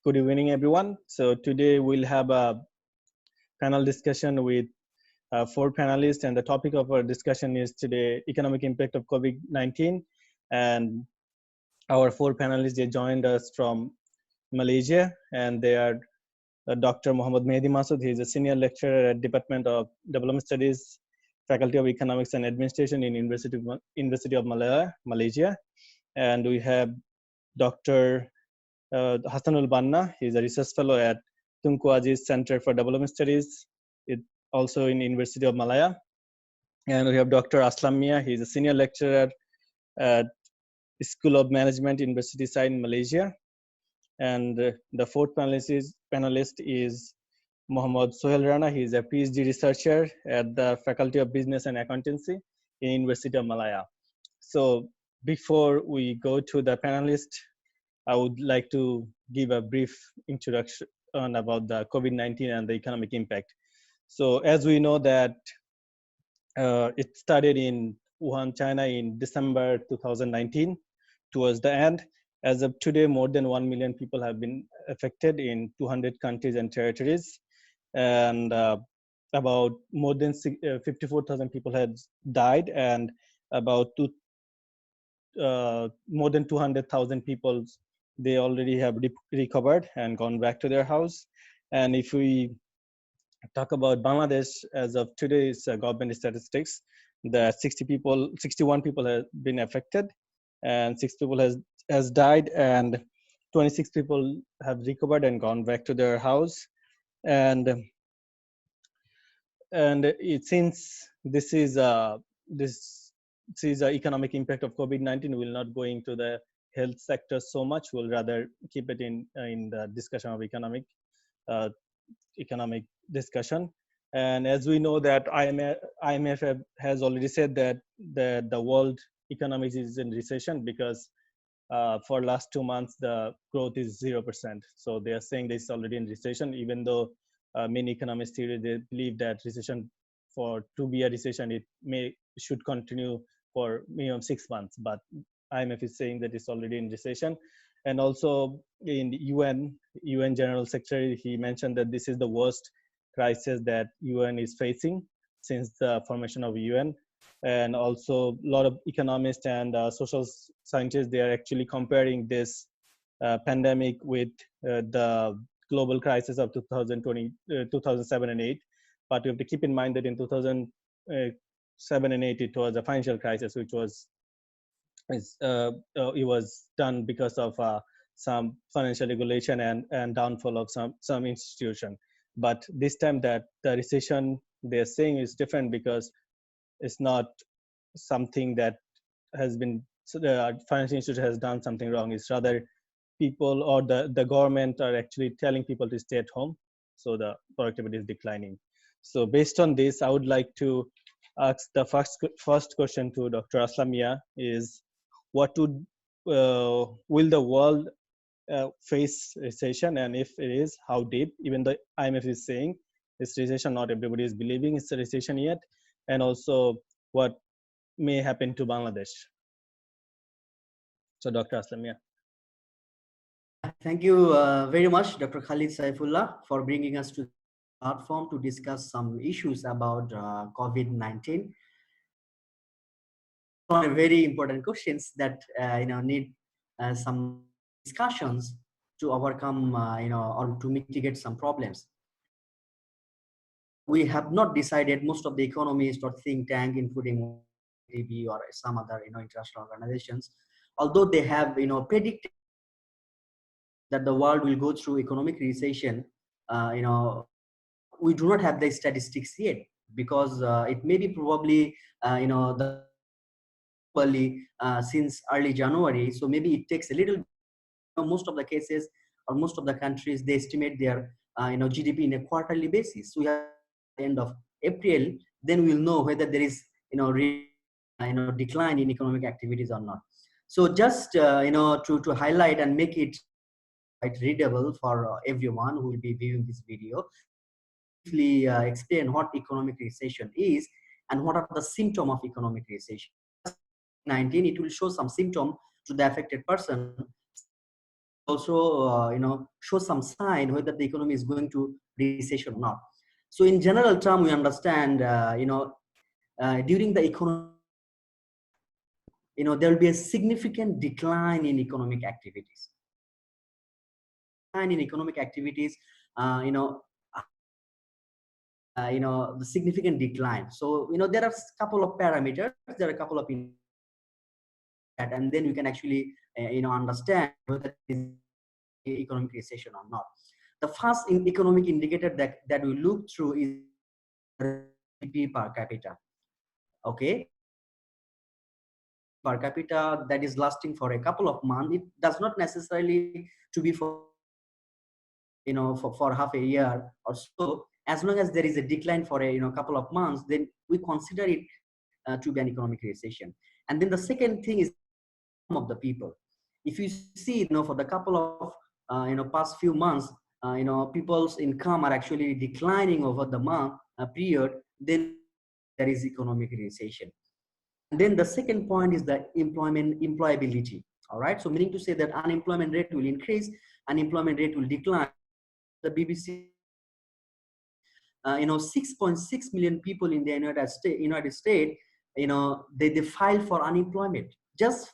Good evening, everyone. So today we'll have a panel discussion with four panelists, and the topic of our discussion is today economic impact of COVID-19. And our four panelists, they joined us from Malaysia, and they are Dr. Muhammad Mehdi Masood. He is a senior lecturer at Department of Development Studies, Faculty of Economics and Administration in University of Malaya, Malaysia. And we have Dr. Hassanul Banna. He is a research fellow at Tunku Aziz Center for Development Studies, also in University of Malaya. And we have Dr. Aslam Mia. He is a senior lecturer at School of Management, University side in Malaysia. And the fourth panelist is Muhammad Sohail Rana. He is a PhD researcher at the Faculty of Business and Accountancy in University of Malaya. So before we go to the panelists, I would like to give a brief introduction about the COVID-19 and the economic impact. So as we know that it started in Wuhan, China in December 2019 towards the end. As of today, more than 1 million people have been affected in 200 countries and territories. And about more than 54,000 people had died, and about more than 200,000 people, they already have recovered and gone back to their house. And if we talk about Bangladesh, as of today's government statistics, that 61 people have been affected, and 6 people has died, and 26 people have recovered and gone back to their house. And since this is a economic impact of COVID-19, we'll not go into the health sector so much. We'll rather keep it in the discussion of economic discussion. And as we know that IMF has already said that the world economy is in recession, because for last 2 months the growth is 0%. So they are saying this is already in recession, even though many economists theory, they believe that recession, to be a recession, it should continue for minimum 6 months. But IMF is saying that it's already in recession. And also in UN General Secretary, he mentioned that this is the worst crisis that UN is facing since the formation of UN. And also a lot of economists and social scientists, they are actually comparing this pandemic with the global crisis of 2007 and 8. But we have to keep in mind that in 2007 and 8, it was a financial crisis, which was it was done because of some financial regulation and downfall of some institution. But this time that the recession they're saying is different, because it's not something that has been, so the financial institution has done something wrong. It's rather people or the government are actually telling people to stay at home, so the productivity is declining. So based on this, I would like to ask the first question to Dr. Aslamia is, will the world face recession, and if it is, how deep? Even the IMF is saying it's recession, not everybody is believing it's a recession yet. And also what may happen to Bangladesh. So Dr. Aslamia. Thank you very much, Dr. Khaled Saifullah, for bringing us to the platform to discuss some issues about COVID-19. One very important questions that need some discussions to overcome or to mitigate some problems. We have not decided, most of the economists or think tank, including TV or some other international organizations, although they have predicted that the world will go through economic recession, we do not have the statistics yet, because it may be probably since early January. So maybe it takes a little. Most of the cases or most of the countries, they estimate their GDP in a quarterly basis. So we have the end of April, then we'll know whether there is decline in economic activities or not. So just to highlight and make it quite readable for everyone who will be viewing this video, briefly explain what economic recession is and what are the symptoms of economic recession. 19, it will show some symptom to the affected person. also show some sign whether the economy is going to recession or not. So in general term, we understand during the economy, there will be a significant decline in economic activities. Decline in economic activities, the significant decline. So there are a couple of parameters, there are a couple of that, and then we can actually understand whether it is economic recession or not. The first economic indicator that we look through is GDP per capita. Okay, per capita that is lasting for a couple of months. It does not necessarily to be for for half a year or so. As long as there is a decline for a couple of months, then we consider it to be an economic recession. And then the second thing is of the people. If you see, for the couple of past few months, people's income are actually declining over the month period, then there is economic recession. And then the second point is the employability. All right, so meaning to say that unemployment rate will increase, unemployment rate will decline. The BBC, 6.6 million people in the United States, they file for unemployment just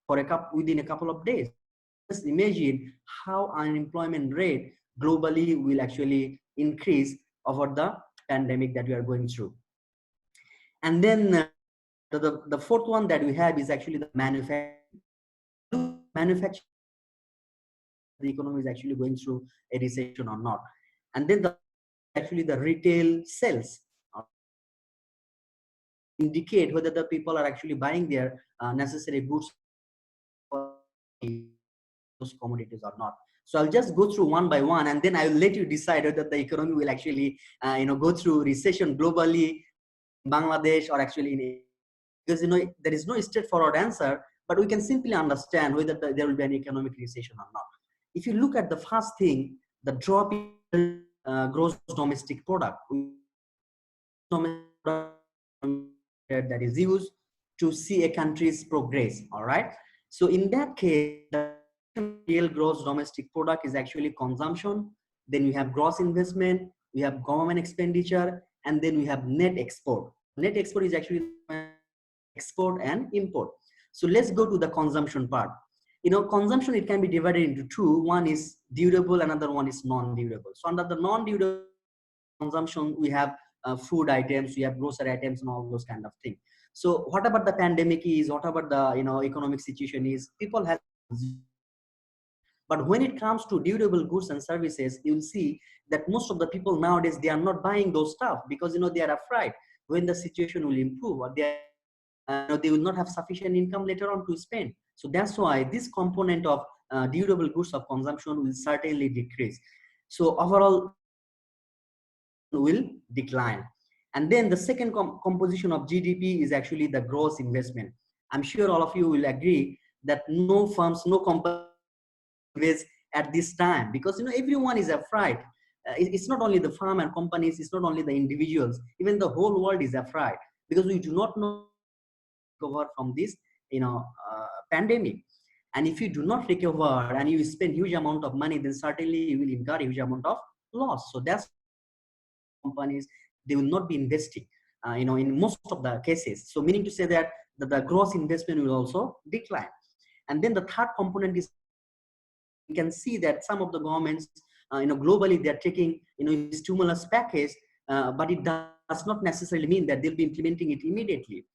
for within a couple of days. Just imagine how unemployment rate globally will actually increase over the pandemic that we are going through. And then the fourth one that we have is actually the manufacturing. The economy is actually going through a recession or not. And then actually the retail sales indicate whether the people are actually buying their necessary goods for those commodities or not. So I'll just go through one by one, and then I will let you decide whether the economy will actually go through recession globally, Bangladesh, or actually in, because there is no straightforward answer, but we can simply understand whether there will be an economic recession or not. If you look at the first thing, the drop in gross domestic product that is used to see a country's progress. All right, so in that case, the real gross domestic product is actually consumption, then we have gross investment, we have government expenditure, and then we have net export. Net export is actually export and import. So let's go to the consumption part. Consumption, it can be divided into two. One is durable, another one is non-durable. So under the non-durable consumption, we have food items, we have grocery items, and all those kind of things. So whatever the pandemic is, whatever the economic situation is, people have. But when it comes to durable goods and services, you'll see that most of the people nowadays, they are not buying those stuff because they are afraid when the situation will improve, or they will not have sufficient income later on to spend. So that's why this component of durable goods of consumption will certainly decrease. So overall will decline. And then the second composition of GDP is actually the gross investment. I'm sure all of you will agree that no firms, no companies invest at this time, because everyone is afraid. It's not only the firm and companies, it's not only the individuals, even the whole world is afraid, because we do not know recover from this pandemic. And if you do not recover and you spend huge amount of money, then certainly you will incur a huge amount of loss. So that's companies, they will not be investing in most of the cases. So meaning to say that the gross investment will also decline. And then the third component is, you can see that some of the governments globally, they're taking stimulus package, but it does not necessarily mean that they'll be implementing it immediately.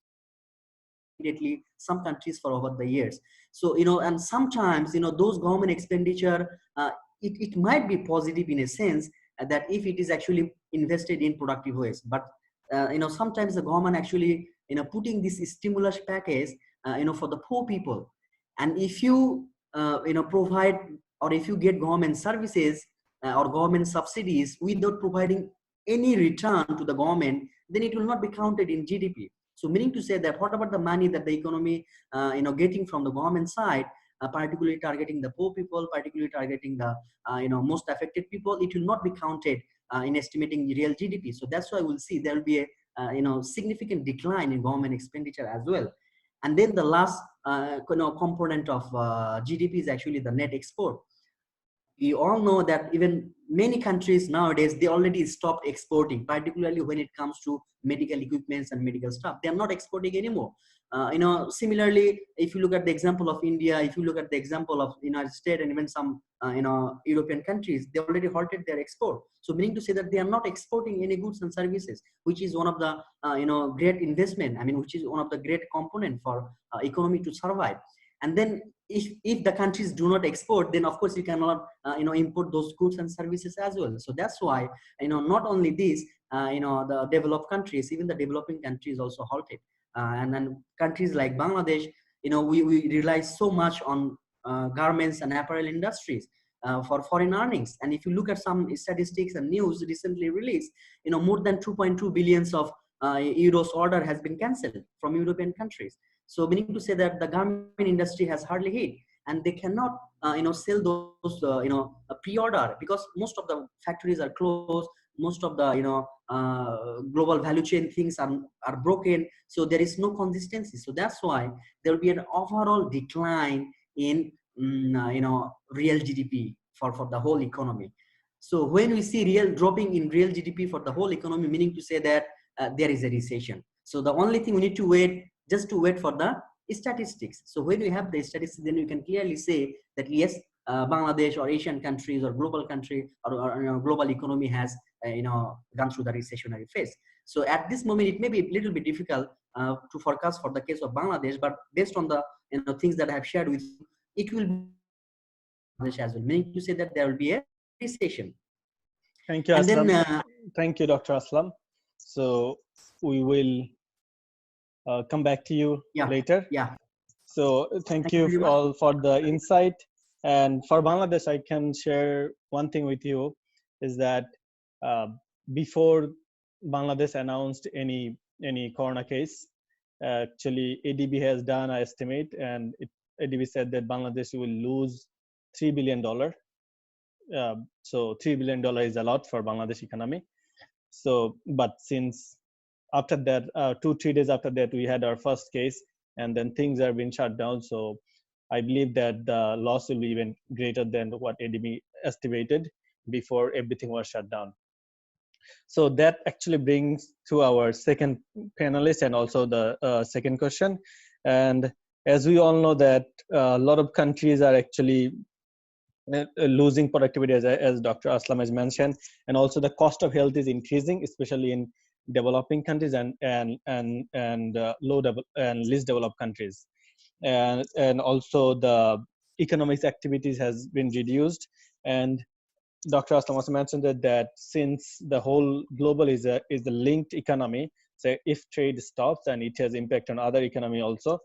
Some countries for over the years. So and sometimes those government expenditure, it might be positive in a sense that if it is actually invested in productive ways, but sometimes the government actually putting this stimulus package for the poor people. And if you provide, or if you get government services or government subsidies without providing any return to the government, then it will not be counted in GDP. So meaning to say that whatever the money that the economy getting from the government side, particularly targeting the poor people, particularly targeting the most affected people, it will not be counted in estimating real GDP. So that's why we'll see there will be a significant decline in government expenditure as well. And then the last component of GDP is actually the net export. You all know that even many countries nowadays, they already stopped exporting, particularly when it comes to medical equipments and medical stuff. They are not exporting anymore. Similarly, if you look at the example of India, if you look at the example of United States and even some European countries, they already halted their export. So meaning to say that they are not exporting any goods and services, which is one of the great investment, I mean, which is one of the great component for economy to survive. And then if the countries do not export, then of course you cannot import those goods and services as well. So that's why not only this, the developed countries, even the developing countries also halted. And then countries like Bangladesh, we rely so much on garments and apparel industries for foreign earnings. And if you look at some statistics and news recently released, more than 2.2 billions of euros order has been cancelled from European countries. So meaning to say that the garment industry has hardly hit, and they cannot sell those pre-order, because most of the factories are closed, most of the global value chain things are broken, so there is no consistency. So that's why there will be an overall decline in real GDP for the whole economy. So when we see real dropping in real GDP for the whole economy, meaning to say that there is a recession. So the only thing we need to wait, just to wait for the statistics. So when we have the statistics, then you can clearly say that yes, Bangladesh or Asian countries or global country or global economy has gone through the recessionary phase. So at this moment, it may be a little bit difficult to forecast for the case of Bangladesh, but based on the things that I have shared with you, it will be Bangladesh as well. Meaning to say that there will be a recession. Thank you, And Aslam. then, thank you, Dr. Aslam. So we will come back to you later. Yeah. So thank you all for the insight. And for Bangladesh, I can share one thing with you, is that before Bangladesh announced any corona case, actually ADB has done an estimate, and ADB said that Bangladesh will lose $3 billion. So $3 billion is a lot for Bangladesh economy. So, but since after that, 2-3 days after that, we had our first case, and then things have been shut down. So I believe that the loss will be even greater than what ADB estimated before everything was shut down. So that actually brings to our second panelist and also the second question. And as we all know that a lot of countries are actually losing productivity, as Dr. Aslam has mentioned, and also the cost of health is increasing, especially in developing countries and least developed countries, and also the economic activities has been reduced. And Dr. Aslam also mentioned that since the whole global is a linked economy, so if trade stops, and it has impact on other economy also.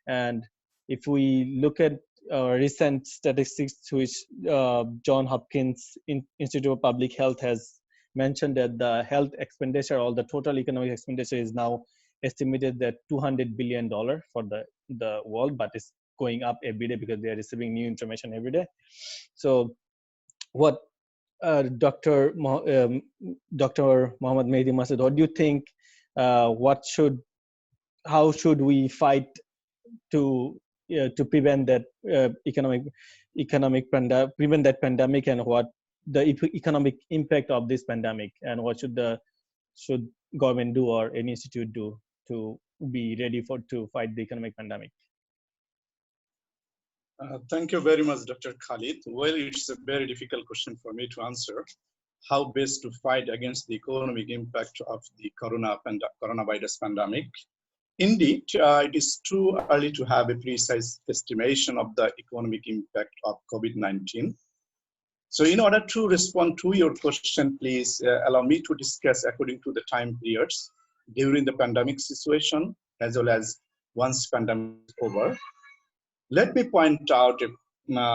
And if we look at recent statistics, which John Hopkins Institute of Public Health has mentioned, that the health expenditure, or the total economic expenditure, is now estimated at $200 billion for the world, but it's going up every day because they are receiving new information every day. So what Dr. Mohammed Mehdi Masud, what do you think? How should we fight to prevent that prevent that pandemic, and what the economic impact of this pandemic, and what should government do or any institute do to be ready to fight the economic pandemic? Thank you very much, Dr. Khalid. Well, it's a very difficult question for me to answer. How best to fight against the economic impact of the coronavirus pandemic? Indeed, it is too early to have a precise estimation of the economic impact of COVID-19. So in order to respond to your question, please allow me to discuss according to the time periods during the pandemic situation, as well as once pandemic is over. Let me point out a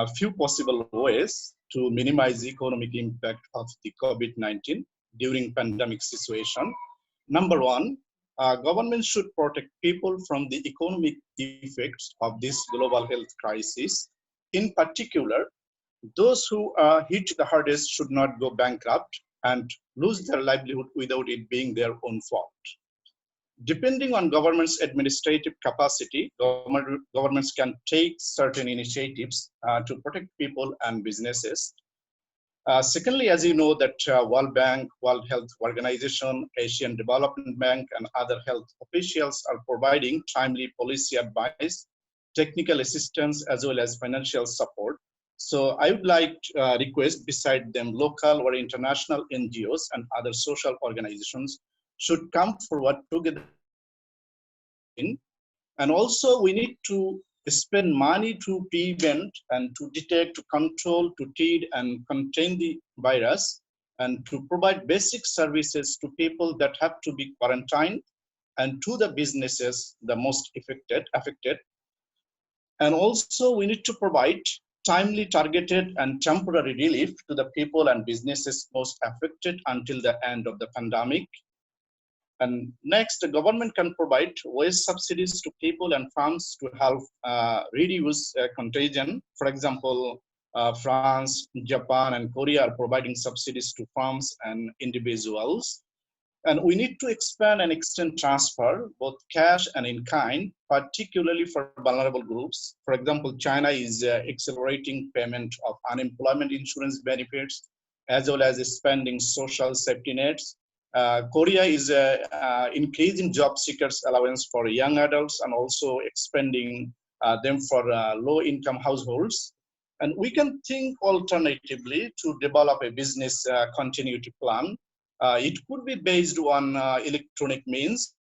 few possible ways to minimize the economic impact of the COVID-19 during pandemic situation. Number one, government should protect people from the economic effects of this global health crisis. In particular, those who hit the hardest should not go bankrupt and lose their livelihood without it being their own fault. Depending on government's administrative capacity, governments can take certain initiatives to protect people and businesses. Secondly, as you know, that World Bank, World Health Organization, Asian Development Bank, and other health officials are providing timely policy advice, technical assistance, as well as financial support. So I would like to request, beside them, local or international NGOs and other social organizations should come forward together. And also we need to spend money to prevent and to detect, to control, to treat and contain the virus, and to provide basic services to people that have to be quarantined, and to the businesses the most affected. And also we need to provide timely, targeted and temporary relief to the people and businesses most affected until the end of the pandemic. And next, the government can provide wage subsidies to people and farms to help reduce contagion. For example, France, Japan, and Korea are providing subsidies to farms and individuals. And we need to expand and extend transfer, both cash and in kind, particularly for vulnerable groups. For example, China is accelerating payment of unemployment insurance benefits, as well as expanding social safety nets. Korea is increasing job seekers allowance for young adults and also expanding them for low-income households. And we can think alternatively to develop a business continuity plan. It could be based on electronic means.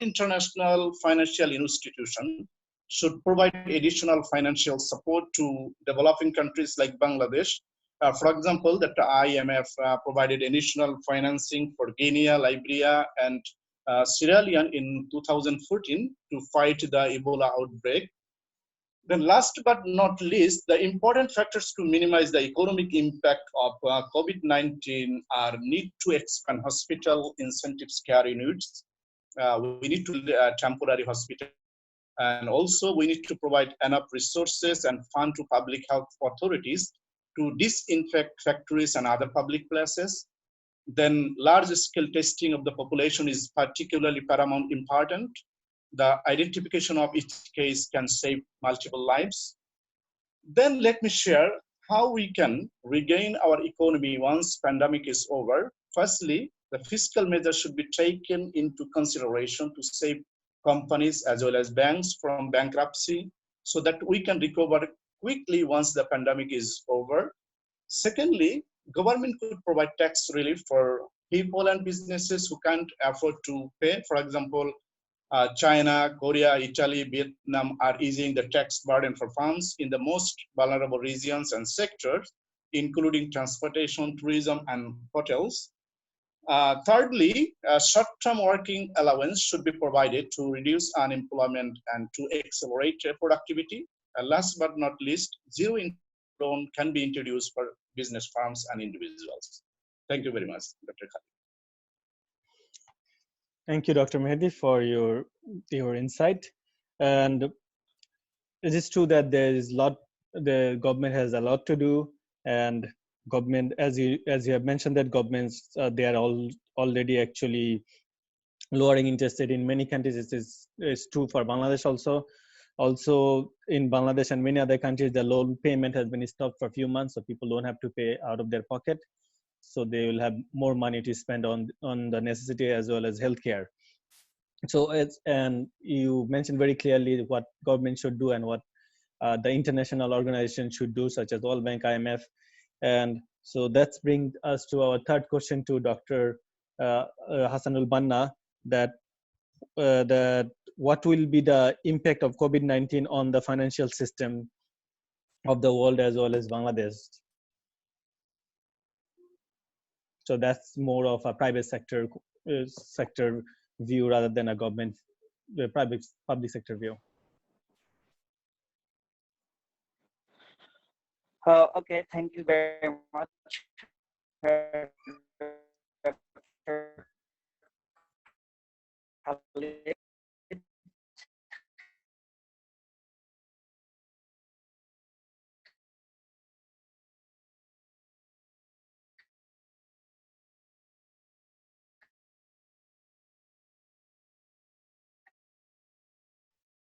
International financial institution should provide additional financial support to developing countries like Bangladesh. For example, that the IMF provided additional financing for Guinea, Liberia, and Sierra Leone in 2014 to fight the Ebola outbreak. Then last but not least, the important factors to minimize the economic impact of COVID-19 are need to expand hospital incentives care units. We need to temporary hospital. And also we need to provide enough resources and fund to public health authorities to disinfect factories and other public places. Then large scale testing of the population is particularly paramount important. The identification of each case can save multiple lives. Then let me share how we can regain our economy once pandemic is over. Firstly, the fiscal measures should be taken into consideration to save companies as well as banks from bankruptcy so that we can recover quickly once the pandemic is over. Secondly, government could provide tax relief for people and businesses who can't afford to pay. For example, China, Korea, Italy, Vietnam are easing the tax burden for farms in the most vulnerable regions and sectors, including transportation, tourism, and hotels. Thirdly, short-term working allowance should be provided to reduce unemployment and to accelerate productivity. Last but not least, zero income loan can be introduced for business firms and individuals. Thank you very much, Dr. Khalid. Thank you, Dr. Mehdi, for your insight. And it is true that the government has a lot to do, and government, as you have mentioned, that governments they are already actually lowering interest rate in many countries. It's true for Bangladesh also. Also in Bangladesh and many other countries, the loan payment has been stopped for a few months, so people don't have to pay out of their pocket. So they will have more money to spend on the necessity as well as healthcare. So and you mentioned very clearly what government should do and what the international organizations should do, such as World Bank, IMF. And so that's brings us to our third question to Dr. Hassanul Banna, that what will be the impact of COVID-19 on the financial system of the world as well as Bangladesh? So that's more of a private sector view rather than a government public sector view. Okay, thank you very much, Dr. Khalid.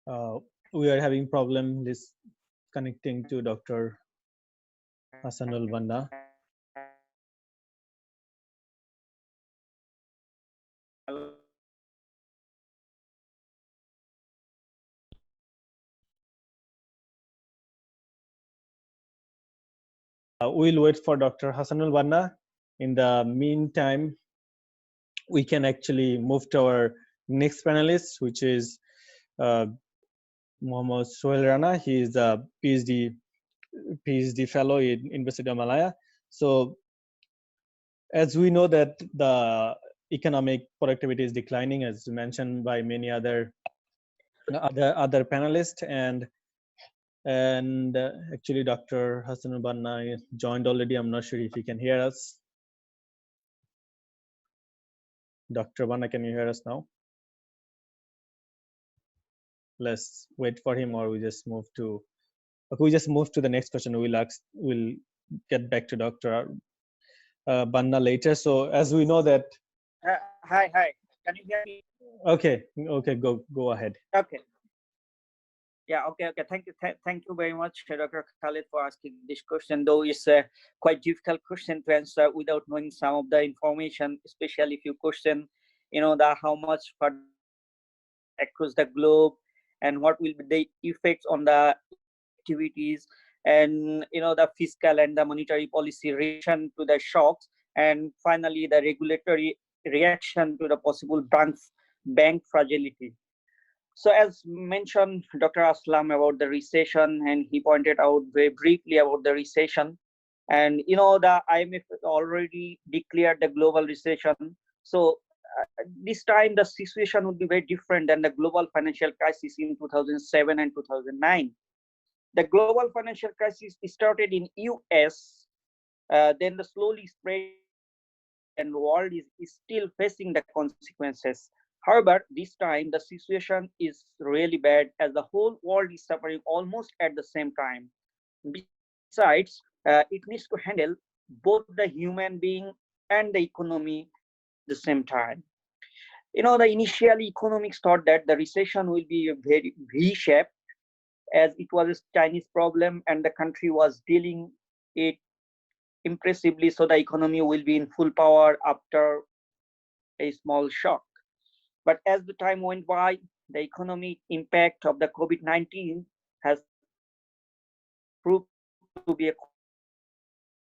Uh, we are having problem this connecting to Dr. Hassanul Banna. We'll wait for Dr. Hassanul Banna. In the meantime, we can actually move to our next panelist, which is uh, Mohammad Sohail Rana. He is a PhD fellow in University of Malaya. So as we know that the economic productivity is declining, as mentioned by many other panelists, and actually Dr. Hassanul Banna joined already. I'm not sure if he can hear us. Dr. Banna, can you hear us now? Let's wait for him, or we just move to. Okay, we just move to the next question. We'll get back to Dr. Banna later. So as we know that. Hi. Can you hear me? Okay. Go ahead. Okay. Yeah. Okay. Thank you very much, Dr. Khaled, for asking this question. Though it's a quite difficult question to answer without knowing some of the information, especially if you question, the how much further across the globe and what will be the effects on the economic activities, and the fiscal and the monetary policy reaction to the shocks, and finally the regulatory reaction to the possible bank fragility. So as mentioned Dr. Aslam about the recession, and he pointed out very briefly about the recession, and the IMF already declared the global recession. So this time the situation would be very different than the global financial crisis in 2007 and 2009. The global financial crisis started in US, then the slowly spread and the world is still facing the consequences. However, this time the situation is really bad as the whole world is suffering almost at the same time. Besides, it needs to handle both the human being and the economy at the same time. The initial economics thought that the recession will be a very V-shaped, as it was a Chinese problem and the country was dealing it impressively, so the economy will be in full power after a small shock. But as the time went by, the economic impact of the COVID-19 has proved to be a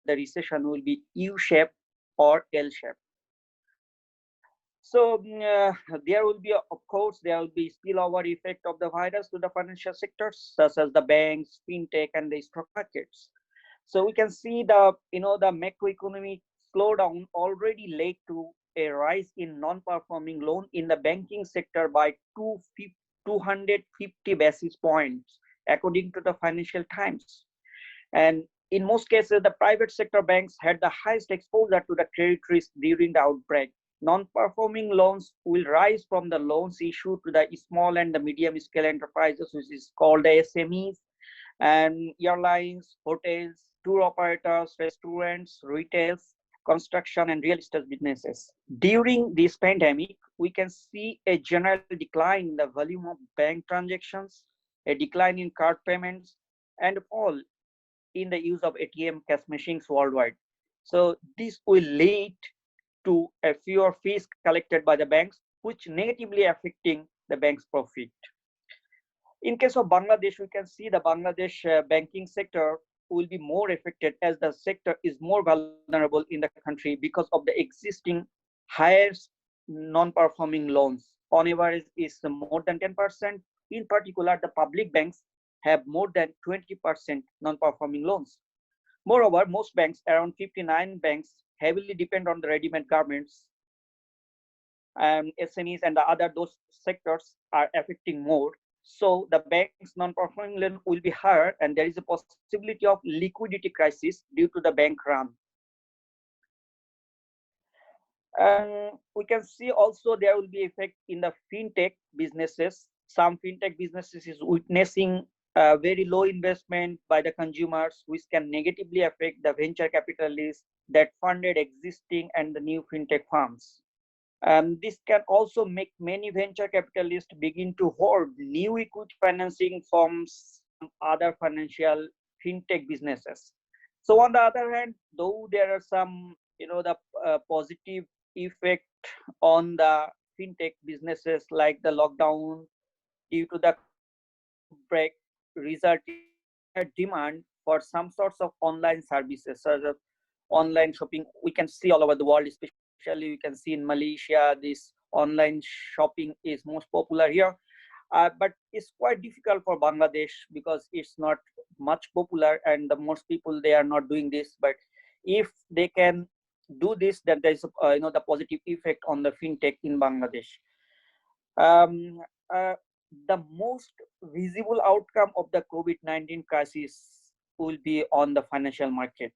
the recession will be U-shaped or L-shaped. So there will be, of course, there will be spillover effect of the virus to the financial sectors, such as the banks, fintech, and the stock markets. So we can see the macroeconomic slowdown already led to a rise in non-performing loan in the banking sector by 250 basis points, according to the Financial Times. And in most cases, the private sector banks had the highest exposure to the credit risk during the outbreak. Non-performing loans will rise from the loans issued to the small and the medium scale enterprises, which is called the SMEs, and airlines, hotels, tour operators, restaurants, retails, construction, and real estate businesses. During this pandemic, we can see a general decline in the volume of bank transactions, a decline in card payments, and fall in the use of ATM cash machines worldwide. So this will lead to a fewer fees collected by the banks, which negatively affecting the bank's profit. In case of Bangladesh, we can see the Bangladesh banking sector will be more affected as the sector is more vulnerable in the country because of the existing higher non-performing loans. On average, is more than 10%. In particular, the public banks have more than 20% non-performing loans. Moreover, most banks, around 59 banks, heavily depend on the ready-made garments, SMEs, and the other those sectors are affecting more. So the bank's non-performing loan will be higher, and there is a possibility of liquidity crisis due to the bank run. We can see also there will be effect in the fintech businesses. Some fintech businesses is witnessing very low investment by the consumers, which can negatively affect the venture capitalists that funded existing and the new fintech firms. This can also make many venture capitalists begin to hoard new equity financing from some other financial fintech businesses. So on the other hand, though there are some, the positive effect on the fintech businesses like the lockdown due to the break resulting in demand for some sorts of online services such as online shopping. We can see all over the world, especially we can see in Malaysia, this online shopping is most popular here. But it's quite difficult for Bangladesh because it's not much popular and the most people they are not doing this. But if they can do this, then there's the positive effect on the fintech in Bangladesh. um, uh, the most visible outcome of the COVID-19 crisis will be on the financial market.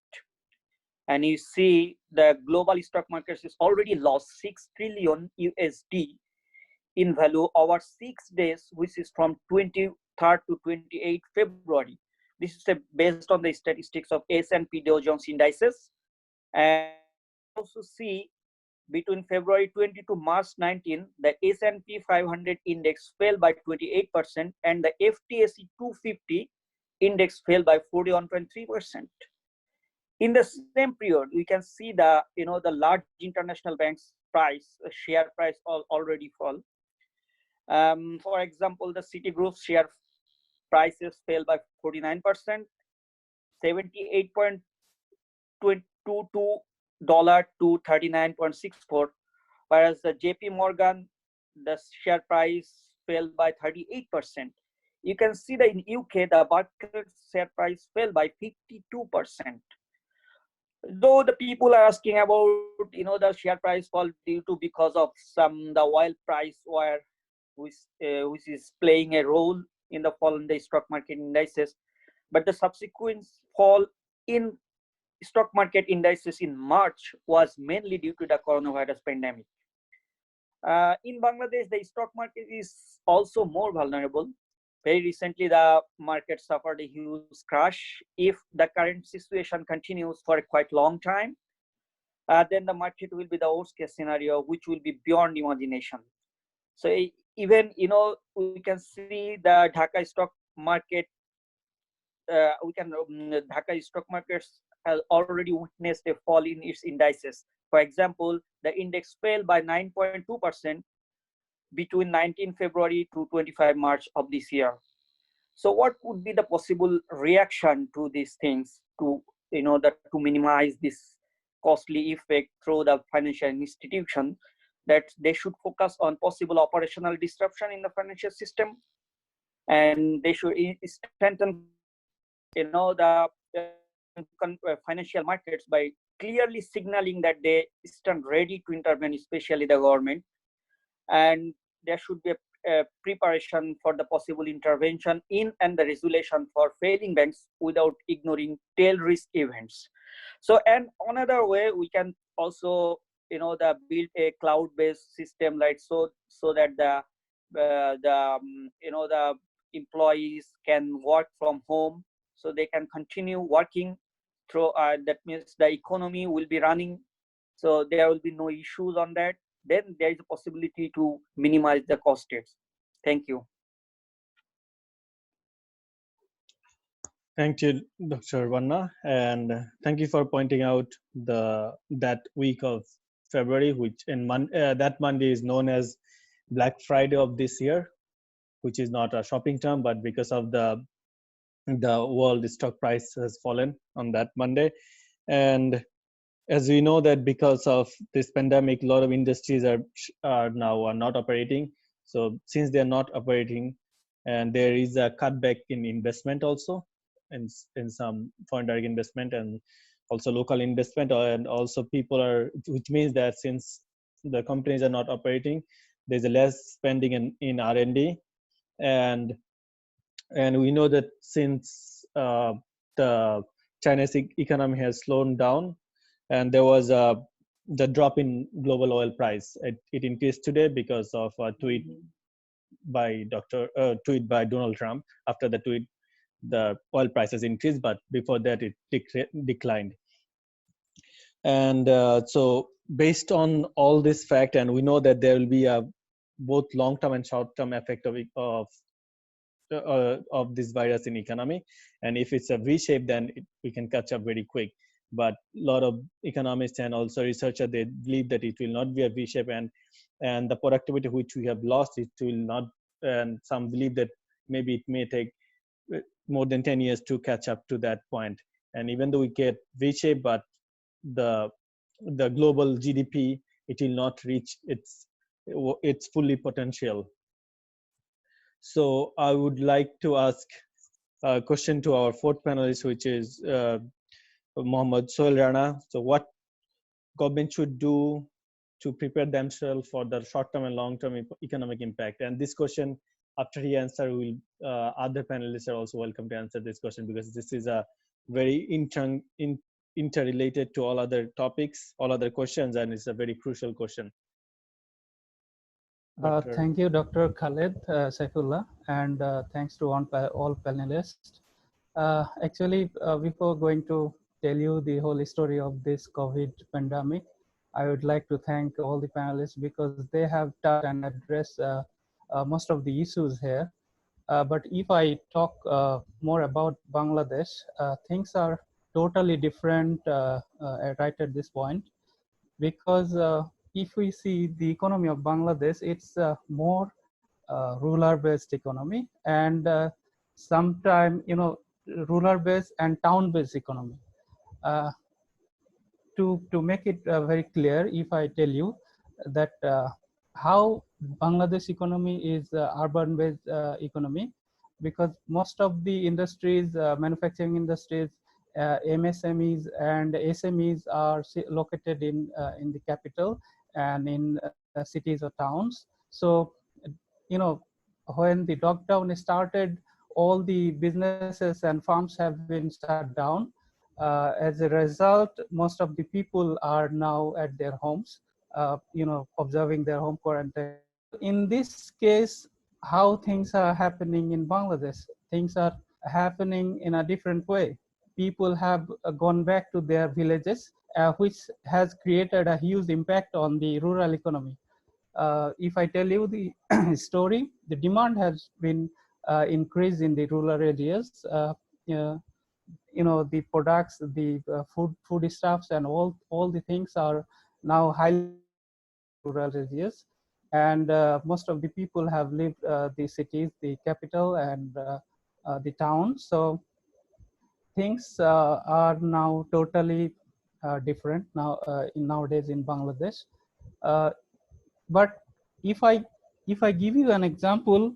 And you see the global stock market is already lost 6 trillion USD in value over 6 days, which is from 23rd to 28th February. This is based on the statistics of S&P Dow Jones indices. And also see between February 20 to March 19, the S&P 500 index fell by 28% and the FTSE 250 index fell by 41.3%. In the same period, we can see the large international banks share price already fall. For example, the Citigroup's share prices fell by 49%, 78.22 dollar to 39.64, whereas the JP Morgan, the share price fell by 38%. You can see that in UK, the Barclays share price fell by 52%. Though the people are asking about, the share price fall due to because of the oil price war, which is playing a role in the fall in the stock market indices, but the subsequent fall in stock market indices in March was mainly due to the coronavirus pandemic. In Bangladesh, the stock market is also more vulnerable. Very recently, the market suffered a huge crash. If the current situation continues for a quite long time, then the market will be the worst case scenario, which will be beyond imagination. So even, we can see the Dhaka stock market, Dhaka stock markets has already witnessed a fall in its indices. For example, the index fell by 9.2% between 19 February to 25 March of this year. So what would be the possible reaction to these things to, to minimize this costly effect through the financial institution, that they should focus on possible operational disruption in the financial system, and they should strengthen, the financial markets by clearly signaling that they stand ready to intervene, especially the government. And there should be a preparation for the possible intervention in and the resolution for failing banks without ignoring tail risk events. So, and another way we can also, build a cloud-based system, like so that the employees can work from home, so they can continue working through. That means the economy will be running, so there will be no issues on that. Then there is a possibility to minimize the costs. Thank you. Thank you, Dr. Vanna, and thank you for pointing out that week of February, which that Monday is known as Black Friday of this year, which is not a shopping term, but because of the world stock price has fallen on that Monday. And as we know that because of this pandemic, a lot of industries are now not operating. So since they're not operating, and there is a cutback in investment also, in some foreign direct investment and also local investment, and also people are, which means that since the companies are not operating, there's a less spending in R&D, and we know that since the Chinese economy has slowed down, and there was the drop in global oil price. It increased today because of a tweet by Donald Trump. After the tweet, the oil prices increased, but before that it declined. And so based on all this fact, and we know that there will be a both long-term and short-term effect of this virus in economy, and if it's a V shape, then we can catch up very quick. But a lot of economists and also researchers, they believe that it will not be a V shape, and the productivity which we have lost, it will not. And some believe that maybe it may take more than 10 years to catch up to that point. And even though we get V shape, but the global GDP, it will not reach its fully potential. So I would like to ask a question to our fourth panelist, which is Mohammad Sohail Rana. So what government should do to prepare themselves for the short-term and long-term economic impact? And this question, after he answers, other panelists are also welcome to answer this question, because this is a very interrelated to all other topics, all other questions, and it's a very crucial question. Thank you, Dr. Khaled Saifullah, and thanks to all panelists. Actually, before going to tell you the whole story of this COVID pandemic, I would like to thank all the panelists because they have touched and addressed most of the issues here. But if I talk more about Bangladesh, things are totally different right at this point, because if we see the economy of Bangladesh, it's more rural-based economy, and sometime, rural-based and town-based economy. Uh, to make it very clear, if I tell you that how Bangladesh economy is urban-based economy, because most of the industries, manufacturing industries, MSMEs and SMEs are located in the capital and in cities or towns. So, when the lockdown started, all the businesses and farms have been shut down. As a result, most of the people are now at their homes, observing their home quarantine. In this case, how things are happening in Bangladesh? Things are happening in a different way. People have gone back to their villages, which has created a huge impact on the rural economy. If I tell you the story, the demand has been increased in the rural areas. The products, the food stuffs, and all the things are now highly rural areas, and most of the people have lived the cities, the capital, and the towns. So things are now totally different nowadays in Bangladesh. But if I give you an example,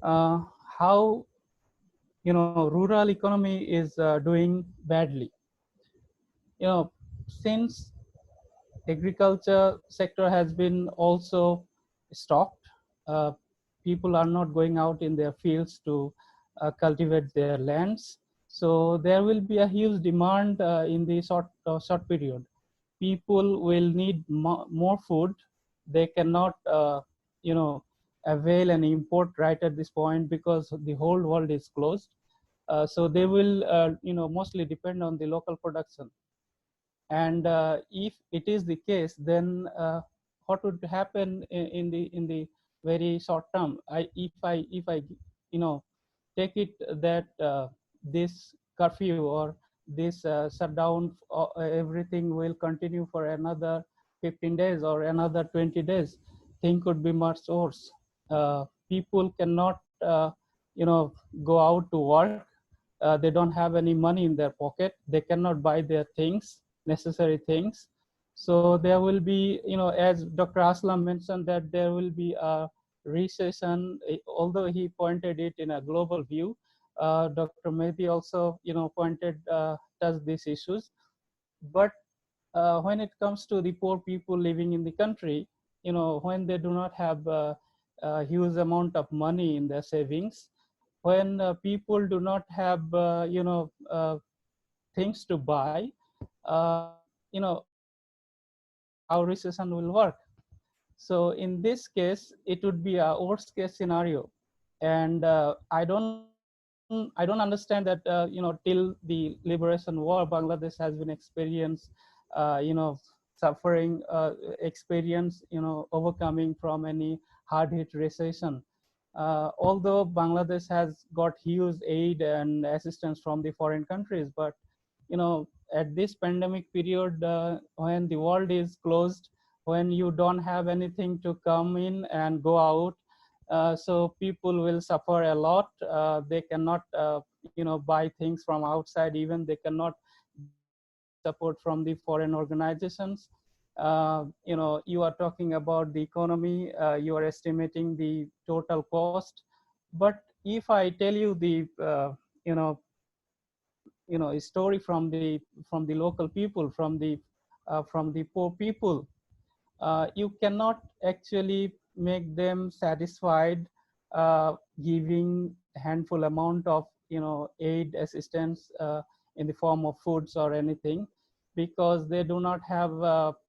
how rural economy is doing badly. Since agriculture sector has been also stopped, people are not going out in their fields to cultivate their lands. So there will be a huge demand in the short period. People will need more food. They cannot, avail and import right at this point because the whole world is closed. So they will, mostly depend on the local production. And if it is the case, then what would happen in the very short term? If I take it that this curfew or this shutdown, everything will continue for another 15 days or another 20 days, thing could be much worse. People cannot go out to work. They don't have any money in their pocket. They cannot buy their things, necessary things. So there will be, as Dr. Aslam mentioned, that there will be a recession, although he pointed it in a global view. Dr. Mehdi also, touched these issues. But when it comes to the poor people living in the country, when they do not have a huge amount of money in their savings, when people do not have, things to buy, how recession will work. So in this case, it would be a worst case scenario. And I don't understand that, till the liberation war, Bangladesh has been experienced suffering experience, overcoming from any hard hit recession. Although Bangladesh has got huge aid and assistance from the foreign countries, but at this pandemic period, when the world is closed, when you don't have anything to come in and go out, so people will suffer a lot. They cannot buy things from outside. Even they cannot get any support from the foreign organizations. You are talking about the economy, you are estimating the total cost. But if I tell you the you know a story from the local people, from the poor people, you cannot actually make them satisfied giving handful amount of aid assistance in the form of foods or anything, because they do not have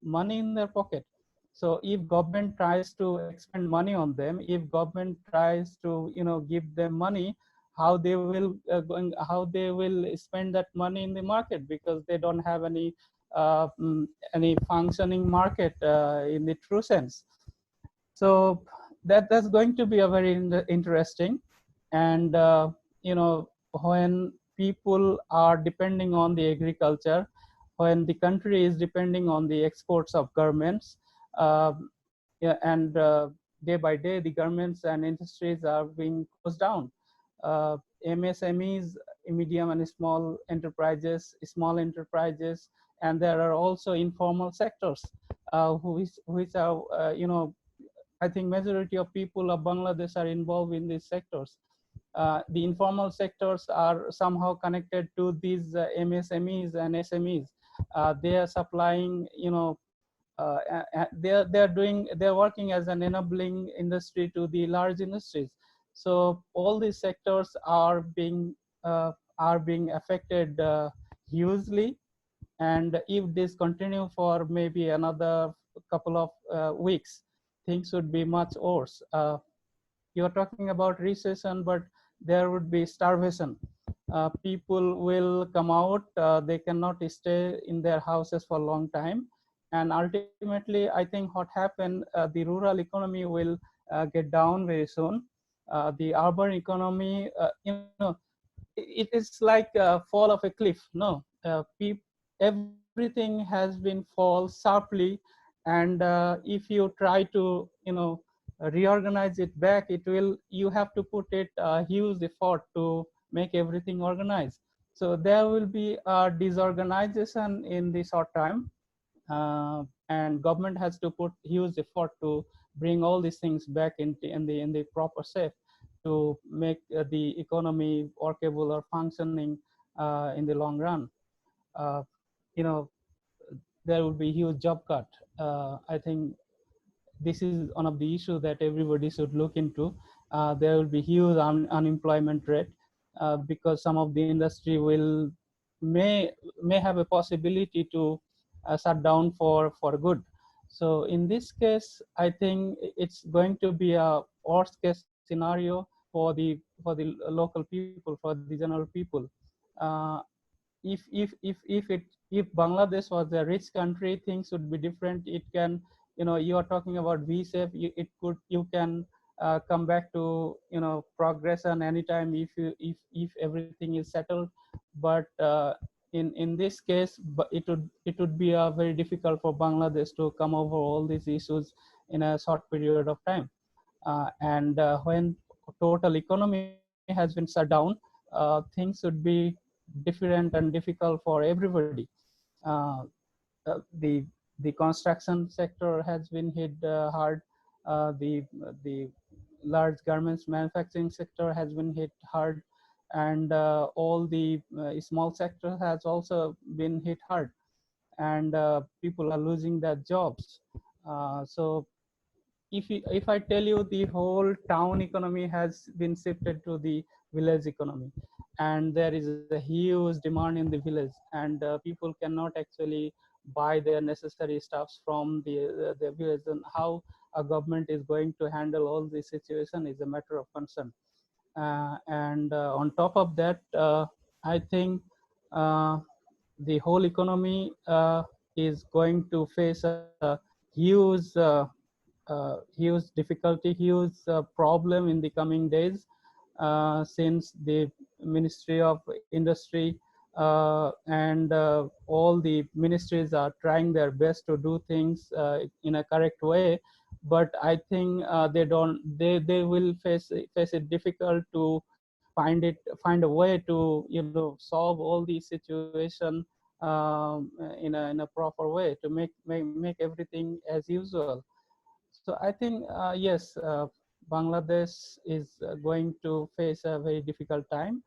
money in their pocket. So if government tries to expend money on them, if government tries to give them money, how they will spend that money in the market, because they don't have uh, mm, any functioning market in the true sense. So that's going to be a very interesting. And when people are depending on the agriculture, when the country is depending on the exports of garments, uh, yeah, and day by day the garments and industries are being closed down. MSMEs, medium and small enterprises, and there are also informal sectors, which are I think majority of people of Bangladesh are involved in these sectors. The informal sectors are somehow connected to these MSMEs and SMEs. They are supplying, they're working as an enabling industry to the large industries. So all these sectors are being affected hugely. And if this continue for maybe another couple of weeks, things would be much worse. You're talking about recession, but there would be starvation. People will come out, they cannot stay in their houses for a long time. And ultimately, I think what happened, the rural economy will get down very soon. The urban economy, it is like a fall of a cliff. No, everything has been fall sharply. And if you try to, reorganize it back, you have to put it a huge effort to make everything organized. So there will be a disorganization in the short time, and government has to put huge effort to bring all these things back in the proper shape, to make the economy workable or functioning in the long run. Uh, you know, there will be huge job cut. I think this is one of the issues that everybody should look into. There will be huge unemployment rate, because some of the industry may have a possibility to shut down for good. So in this case, I think it's going to be a worst case scenario for the local people, for the general people. Uh, if Bangladesh was a rich country, things would be different. It can, you are talking about V-shape. You can come back to progression anytime if everything is settled. But in this case, it would be very difficult for Bangladesh to come over all these issues in a short period of time. And when total economy has been shut down, things would be different and difficult for everybody. Uh, the construction sector has been hit hard. The large garments manufacturing sector has been hit hard, and all the small sector has also been hit hard, and people are losing their jobs. So if I tell you, the whole town economy has been shifted to the village economy, and there is a huge demand in the village, and people cannot actually buy their necessary stuffs from the village, and how a government is going to handle all this situation is a matter of concern. And on top of that, I think uh, the whole economy is going to face a huge huge difficulty, huge problem in the coming days, since the Ministry of Industry and all the ministries are trying their best to do things in a correct way. But I think they will face it difficult to find a way to solve all these situation in a proper way to make everything as usual. So I think yes, Bangladesh is going to face a very difficult time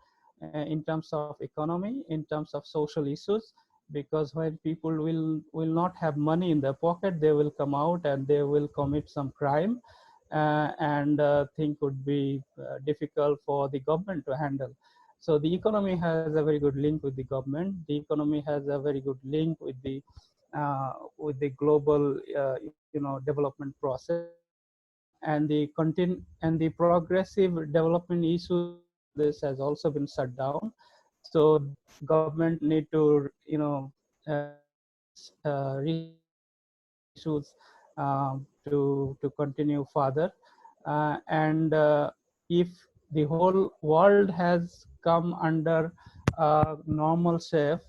in terms of economy, in terms of social issues, because when people will not have money in their pocket, they will come out and they will commit some crime, and thing could be difficult for the government to handle. So the economy has a very good link with the government. The economy has a very good link with the global development process, and the progressive development issues in Bangladesh has also been shut down. So government need to research these issues to continue further, and if the whole world has come under normal shape,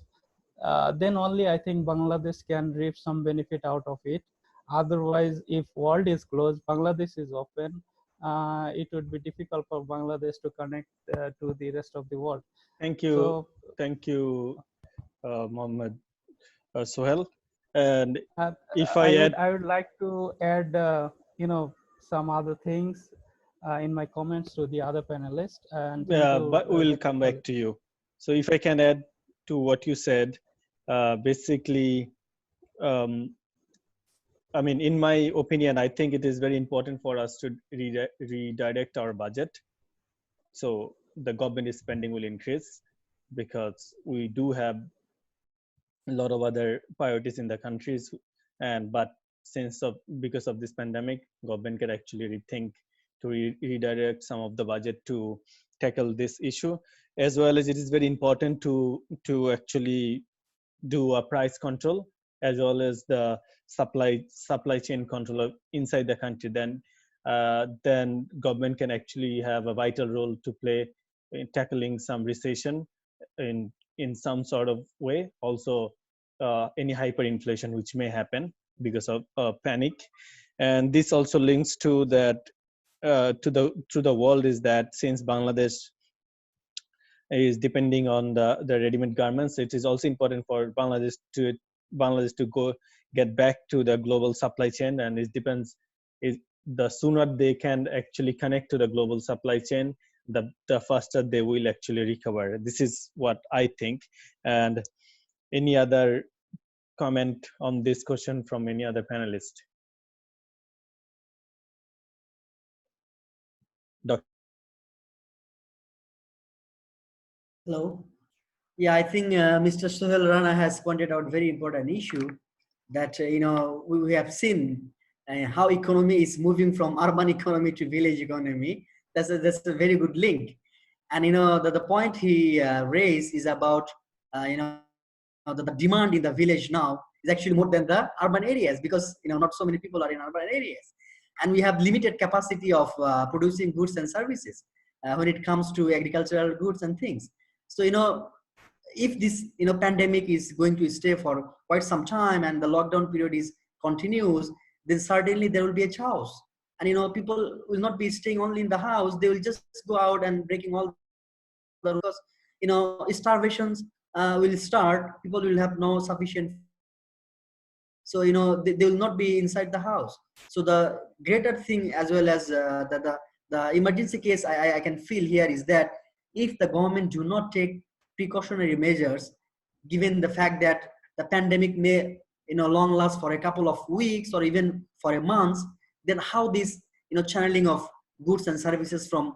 then only I think Bangladesh can reap some benefit out of it. Otherwise, if world is closed, Bangladesh is open, it would be difficult for Bangladesh to connect to the rest of the world. Thank you. So, Thank you, Mohammed Sohel. And if I would like to add, some other things in my comments to the other panelists. And thank you, but we'll Dr. come Khaled. back to you. So if I can add to what you said, basically, I mean, in my opinion, I think it is very important for us to redirect our budget. So the government spending will increase because we do have a lot of other priorities in the countries, and but because of this pandemic, government can actually rethink to redirect some of the budget to tackle this issue, as well as it is very important to actually do a price control as well as the supply chain control inside the country. Then government can actually have a vital role to play in tackling some recession in some sort of way. Also, any hyperinflation which may happen because of panic, and this also links to that to the world, is that since Bangladesh is depending on the ready-made garments, it is also important for Bangladesh to go get back to the global supply chain, and it depends. The sooner they can actually connect to the global supply chain, the faster they will actually recover. This is what I think. And any other comment on this question from any other panelist? Dr. Hello. Yeah, I think Mr. Sohel Rana has pointed out very important issue that we have seen how economy is moving from urban economy to village economy. That's a very good link, and the point he raised is about the demand in the village now is actually more than the urban areas, because not so many people are in urban areas, and we have limited capacity of producing goods and services when it comes to agricultural goods and things. So if this pandemic is going to stay for quite some time and the lockdown period is continues, then certainly there will be a chaos, and people will not be staying only in the house, they will just go out and breaking all the, because starvations will start, people will have no sufficient, so they will not be inside the house. So the greater thing, as well as the emergency case I can feel here, is that if the government do not take precautionary measures, given the fact that the pandemic may long last for a couple of weeks or even for a month, then how this channeling of goods and services from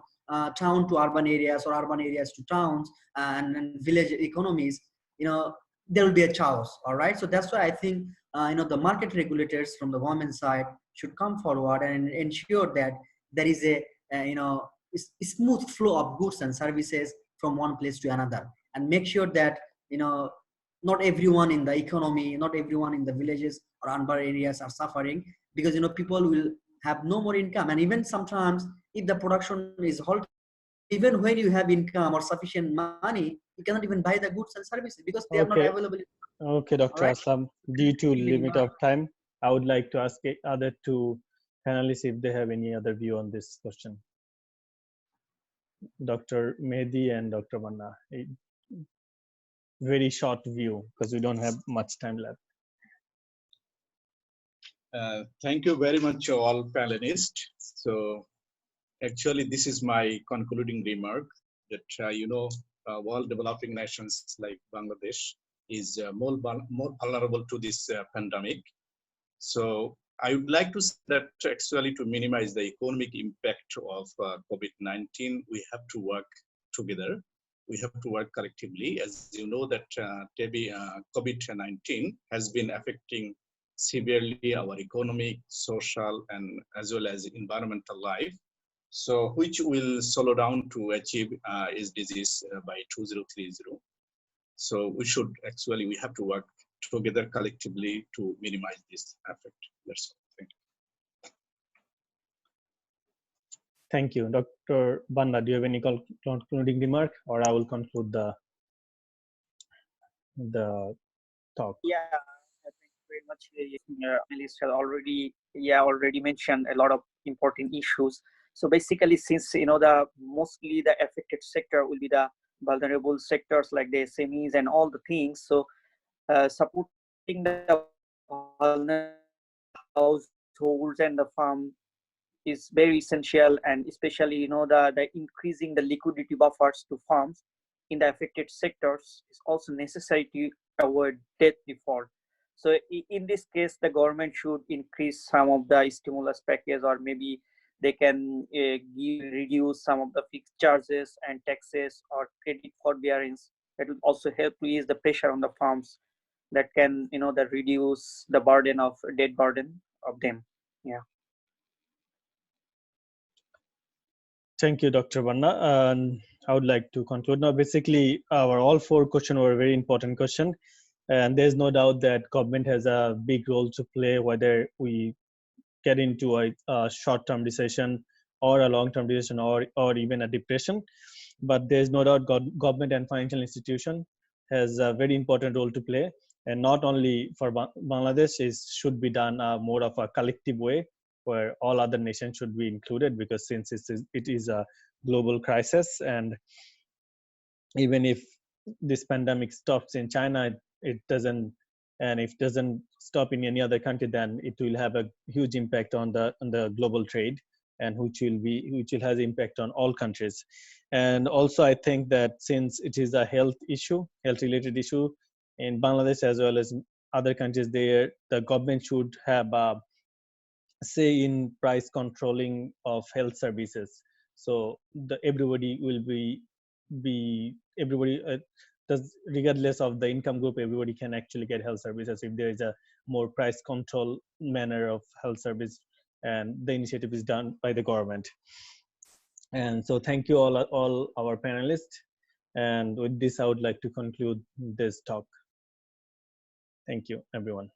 town to urban areas or urban areas to towns and village economies, there will be a chaos. All right, so that's why I think the market regulators from the government side should come forward and ensure that there is a smooth flow of goods and services from one place to another, and make sure that not everyone in the economy, not everyone in the villages or urban areas are suffering, because people will have no more income. And even sometimes if the production is halted, even when you have income or sufficient money, you cannot even buy the goods and services because they are not Okay. available. Okay, All Dr. right. Aslam, due to Keep in limit mind. of time, I would like to ask other two panelists if they have any other view on this question. Dr. Mehdi and Dr. Manna, a very short view because we don't have much time left. Thank you very much, all panelists. So actually, this is my concluding remark that, world developing nations like Bangladesh is more vulnerable to this pandemic. So I would like to say that actually to minimize the economic impact of COVID-19, we have to work together. We have to work collectively. As you know that COVID-19 has been affecting severely our economic, social, and as well as environmental life. So which will slow down to achieve SDGs by 2030. So we have to work together collectively to minimize this effect. That's all. Thank you. Thank you. Dr. Banda, do you have any concluding remark, or I will conclude the talk? Yeah, thank you very much. Analyst has already mentioned a lot of important issues. So basically, since mostly the affected sector will be the vulnerable sectors like the SMEs and all the things. So supporting the vulnerable households and the farm is very essential, and especially the increasing the liquidity buffers to farms in the affected sectors is also necessary to avoid debt default. So in this case, the government should increase some of the stimulus package, or maybe they can reduce some of the fixed charges and taxes or credit forbearance. That will also help to ease the pressure on the farms, that can that reduce the debt burden of them. Yeah. Thank you, Dr. Vanna. I would like to conclude now. Basically, our all four questions were very important question, and there's no doubt that government has a big role to play, whether we get into a short-term recession or a long-term recession or even a depression. But there's no doubt government and financial institution has a very important role to play, and not only for Bangladesh, it should be done more of a collective way, where all other nations should be included, because since it is a global crisis, and even if this pandemic stops in China, it doesn't, and if it doesn't stop in any other country, then it will have a huge impact on the global trade, and which will has impact on all countries. And also, I think that since it is a health related issue in Bangladesh as well as other countries, there the government should have say in price controlling of health services, so everybody will be everybody does, regardless of the income group, everybody can actually get health services if there is a more price control manner of health service, and the initiative is done by the government. And so thank you all our panelists, and with this I would like to conclude this talk. Thank you, everyone.